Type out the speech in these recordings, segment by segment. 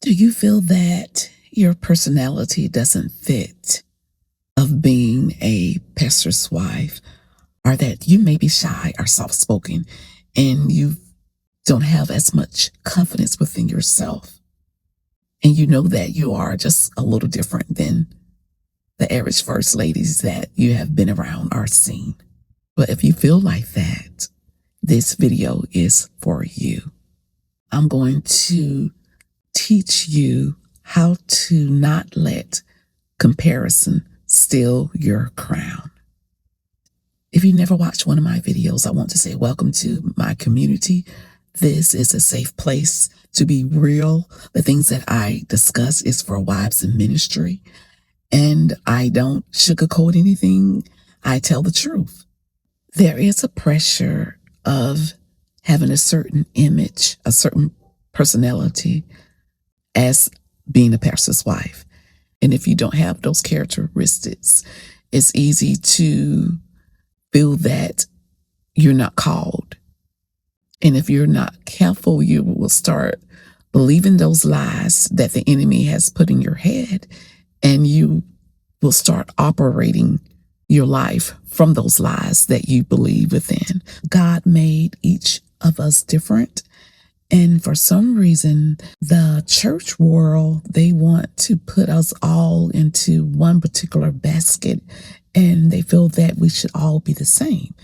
Do you feel that your personality doesn't fit of being a pastor's wife, or that you may be shy or soft-spoken and you don't have as much confidence within yourself, and you know that you are just a little different than the average first ladies that you have been around or seen? But if you feel like that, this video is for you. I'm going to teach you how to not let comparison steal your crown. If you never watched one of my videos, I want to say welcome to my community. This is a safe place to be real. The things that I discuss is for wives in ministry, and I don't sugarcoat anything. I tell the truth. There is a pressure of having a certain image, a certain personality as being a pastor's wife. And if you don't have those characteristics, it's easy to feel that you're not called. And if you're not careful, you will start believing those lies that the enemy has put in your head, and you will start operating your life from those lies that you believe within. God made each of us different. And for some reason, the church world, they want to put us all into one particular basket, and they feel that we should all be the same.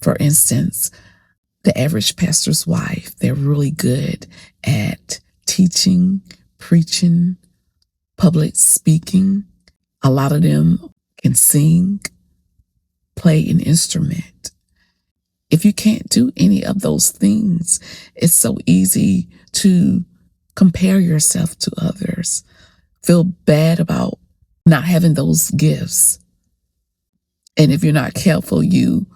For instance, the average pastor's wife, they're really good at teaching, preaching, public speaking. A lot of them can sing, play an instrument. If you can't do any of those things, it's so easy to compare yourself to others, feel bad about not having those gifts. And if you're not careful, you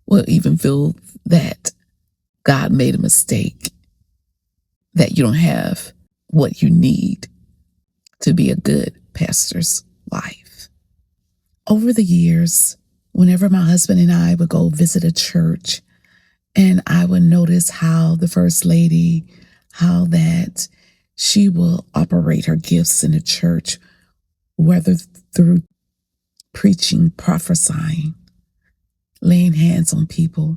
will even feel that God made a mistake, that you don't have what you need to be a good pastor's wife. Over the years, whenever my husband and I would go visit a church, and I would notice how the first lady, how that she will operate her gifts in the church, whether through preaching, prophesying, laying hands on people.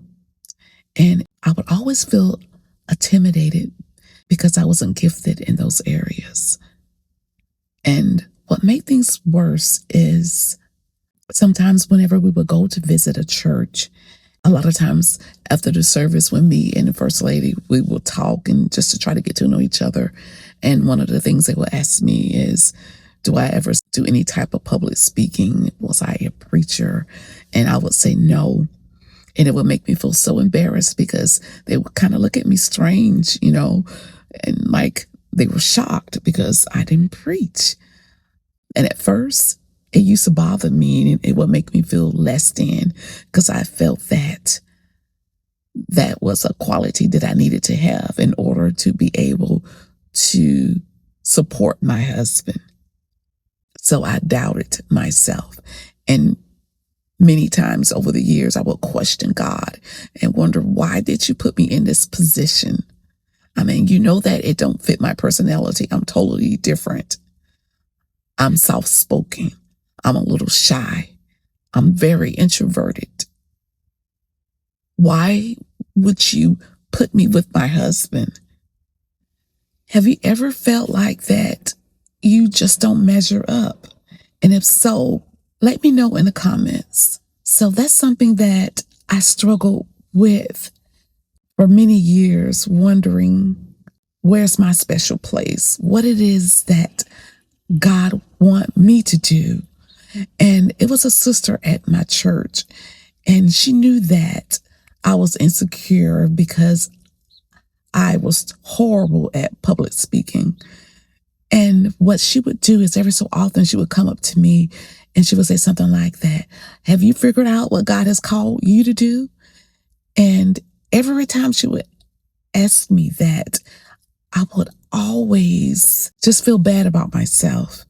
And I would always feel intimidated because I wasn't gifted in those areas. And what made things worse is sometimes whenever we would go to visit a church, a lot of times after the service, when me and the first lady, we will talk and just to try to get to know each other. And one of the things they will ask me is, do I ever do any type of public speaking? Was I a preacher? And I would say no. And it would make me feel so embarrassed because they would kind of look at me strange, and like they were shocked because I didn't preach. And at first, it used to bother me, and it would make me feel less than, because I felt that that was a quality that I needed to have in order to be able to support my husband. So I doubted myself. And many times over the years, I would question God and wonder, why did you put me in this position? I mean, you know that it don't fit my personality. I'm totally different. I'm soft-spoken. I'm a little shy. I'm very introverted. Why would you put me with my husband? Have you ever felt like that you just don't measure up? And if so, let me know in the comments. So that's something that I struggled with for many years, wondering where's my special place, what it is that God want me to do. And it was a sister at my church, and she knew that I was insecure because I was horrible at public speaking. And what she would do is every so often she would come up to me and she would say something like that, have you figured out what God has called you to do? And every time she would ask me that, I would always just feel bad about myself.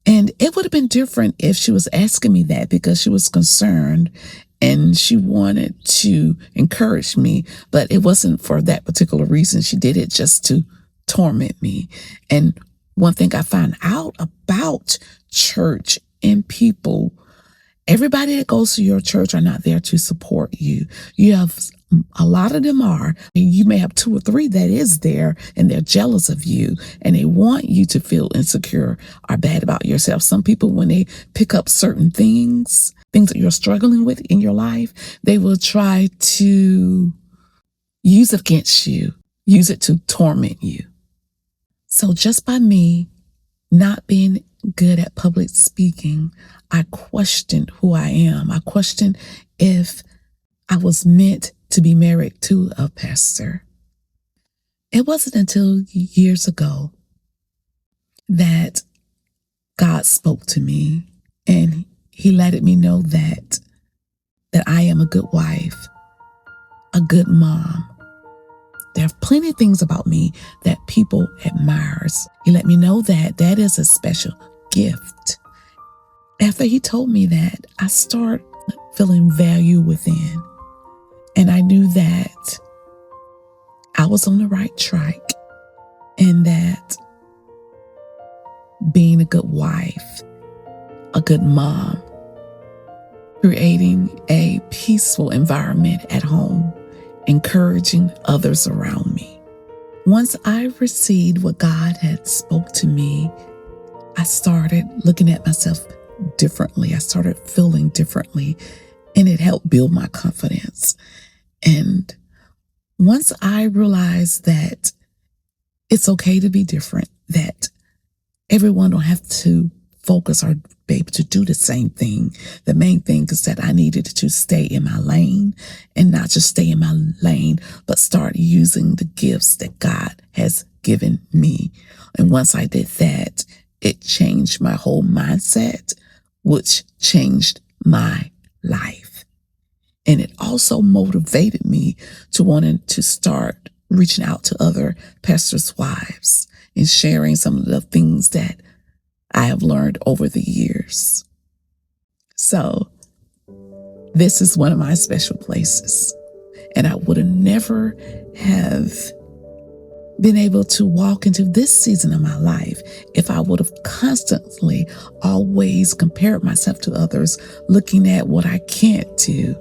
And it would have been different if she was asking me that because she was concerned and she wanted to encourage me, but it wasn't for that particular reason. She did it just to torment me. And One thing I find out about church and people, everybody that goes to your church are not there to support you. You have a lot of them are. You may have 2 or 3 that is there, and they're jealous of you, and they want you to feel insecure or bad about yourself. Some people, when they pick up certain things that you're struggling with in your life, they will try to use it against you, use it to torment you. So just by me not being good at public speaking, I questioned who I am. I questioned if I was meant to be married to a pastor. It wasn't until years ago that God spoke to me, and he let me know that I am a good wife, a good mom. There are plenty of things about me that people admires. He let me know that that is a special gift. After he told me that, I started feeling value within. And I knew that I was on the right track, and that being a good wife, a good mom, creating a peaceful environment at home, encouraging others around me. Once I received what God had spoke to me, I started looking at myself differently. I started feeling differently, and it helped build my confidence. And once I realized that it's okay to be different, that everyone don't have to focus or be able to do the same thing. The main thing is that I needed to stay in my lane, and not just stay in my lane, but start using the gifts that God has given me. And once I did that, it changed my whole mindset, which changed my life. And it also motivated me to wanting to start reaching out to other pastors' wives and sharing some of the things that I have learned over the years. So this is one of my special places. And I would have never have been able to walk into this season of my life if I would have constantly always compared myself to others, looking at what I can't do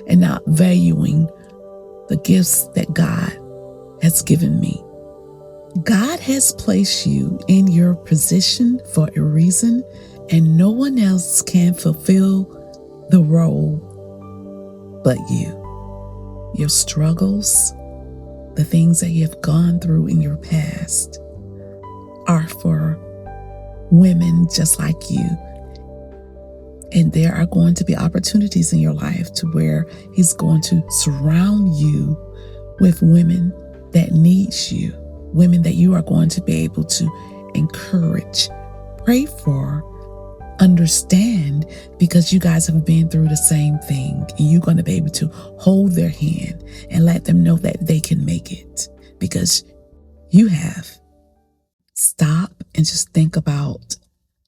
and not valuing the gifts that God has given me. God has placed you in your position for a reason, and no one else can fulfill the role but you. Your struggles, the things that you've gone through in your past, are for women just like you. And there are going to be opportunities in your life to where he's going to surround you with women that needs you, women that you are going to be able to encourage, pray for, understand, because you guys have been through the same thing, and you're going to be able to hold their hand and let them know that they can make it because you have. Stop and just think about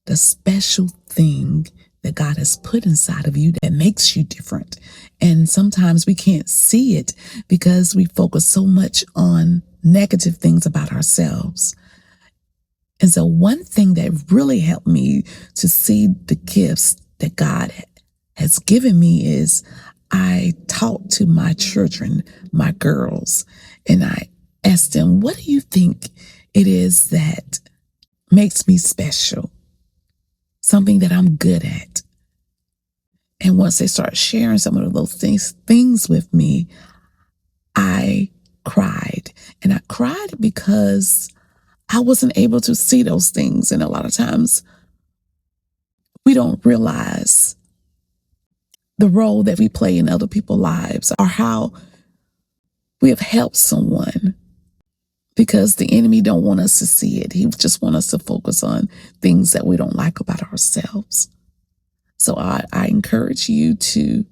the special thing that God has put inside of you that makes you different. And sometimes we can't see it because we focus so much on negative things about ourselves. And so one thing that really helped me to see the gifts that God has given me is I talk to my children, my girls, and I ask them, what do you think it is that makes me special? Something that I'm good at. And once they start sharing some of those things with me, I cried. And I cried because I wasn't able to see those things. And a lot of times we don't realize the role that we play in other people's lives or how we have helped someone, because the enemy don't want us to see it. He just want us to focus on things that we don't like about ourselves. So I encourage you to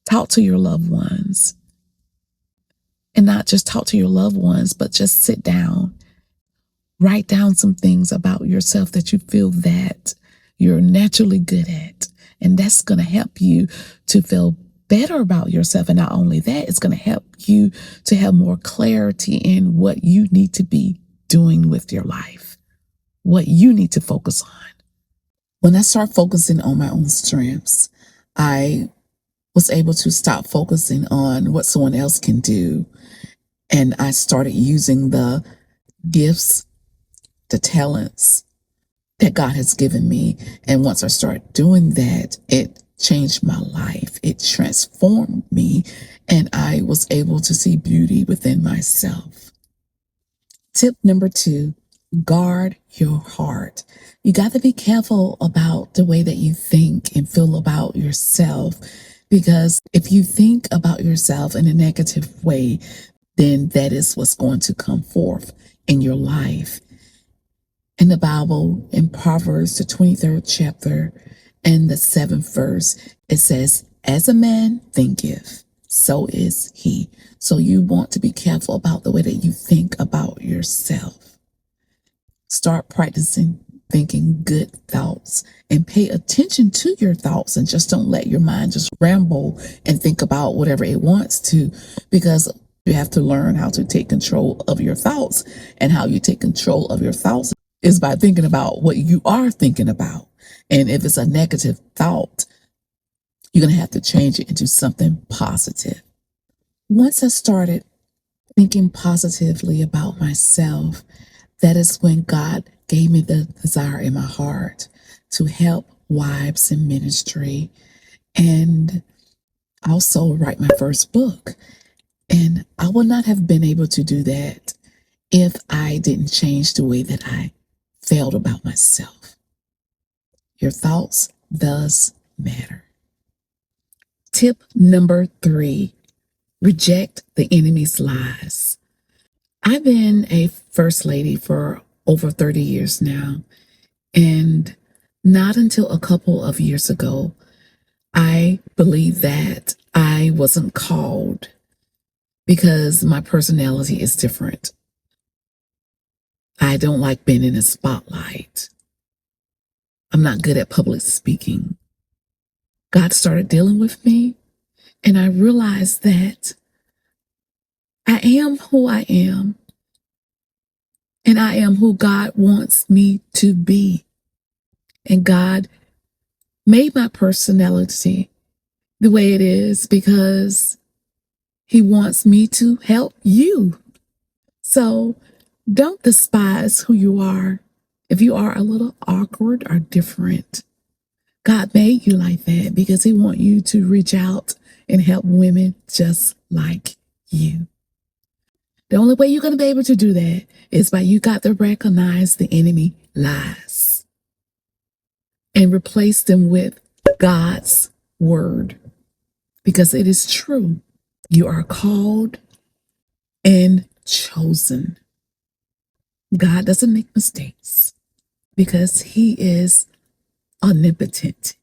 talk to your loved ones, and not just talk to your loved ones, but just sit down, write down some things about yourself that you feel that you're naturally good at. And that's going to help you to feel better about yourself. And not only that, it's going to help you to have more clarity in what you need to be doing with your life. what you need to focus on. When I start focusing on my own strengths, I was able to stop focusing on what someone else can do. And I started using the gifts, the talents that God has given me. And once I started doing that, it changed my life. It transformed me, and I was able to see beauty within myself. Tip number 2, guard your heart. You got to be careful about the way that you think and feel about yourself, because if you think about yourself in a negative way, then that is what's going to come forth in your life. In the Bible, in Proverbs, the 23rd chapter and the 7th verse, it says, as a man thinketh, so is he. So you want to be careful about the way that you think about yourself. Start practicing thinking good thoughts and pay attention to your thoughts, and just don't let your mind just ramble and think about whatever it wants to, because you have to learn how to take control of your thoughts. And how you take control of your thoughts is by thinking about what you are thinking about. And if it's a negative thought, you're going to have to change it into something positive. Once I started thinking positively about myself, that is when God gave me the desire in my heart to help wives in ministry and also write my first book. And I would not have been able to do that if I didn't change the way that I felt about myself. Your thoughts does matter. Tip number 3, reject the enemy's lies. I've been a first lady for over 30 years now, and not until a couple of years ago, I believed that I wasn't called because my personality is different. I don't like being in a spotlight. I'm not good at public speaking. God started dealing with me, and I realized that I am who I am, and I am who God wants me to be. And God made my personality the way it is because He wants me to help you. So don't despise who you are. If you are a little awkward or different, God made you like that because He wants you to reach out and help women just like you. The only way you're going to be able to do that is by you got to recognize the enemy lies and replace them with God's word, because it is true. You are called and chosen. God doesn't make mistakes because He is omnipotent.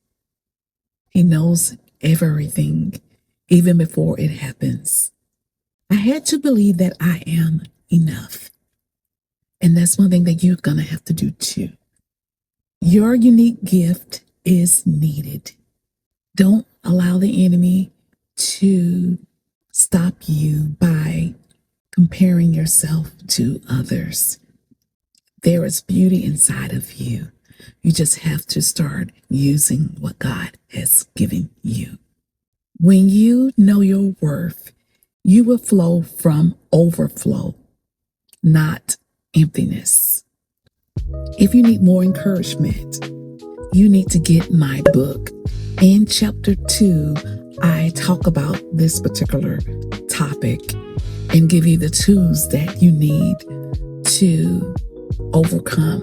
He knows everything, even before it happens. I had to believe that I am enough. And that's one thing that you're going to have to do too. Your unique gift is needed. Don't allow the enemy to stop you by comparing yourself to others. There is beauty inside of you. You just have to start using what God has given you. When you know your worth, you will flow from overflow, not emptiness. If you need more encouragement, you need to get my book. In chapter 2, I talk about this particular topic and give you the tools that you need to overcome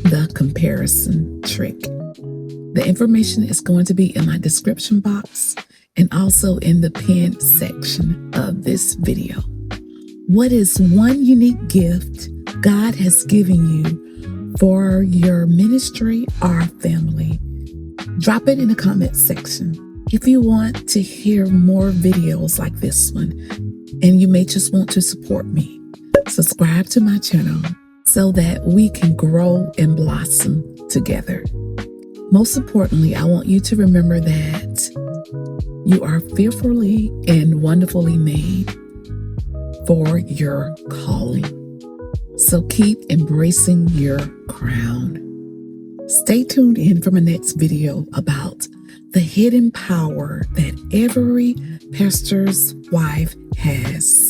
the comparison trick. The information is going to be in my description box and also in the pinned section of this video. What is one unique gift God has given you for your ministry or family? Drop it in the comment section. If you want to hear more videos like this one, and you may just want to support me, subscribe to my channel so that we can grow and blossom together. Most importantly, I want you to remember that you are fearfully and wonderfully made for your calling. So keep embracing your crown. Stay tuned in for my next video about the hidden power that every pastor's wife has.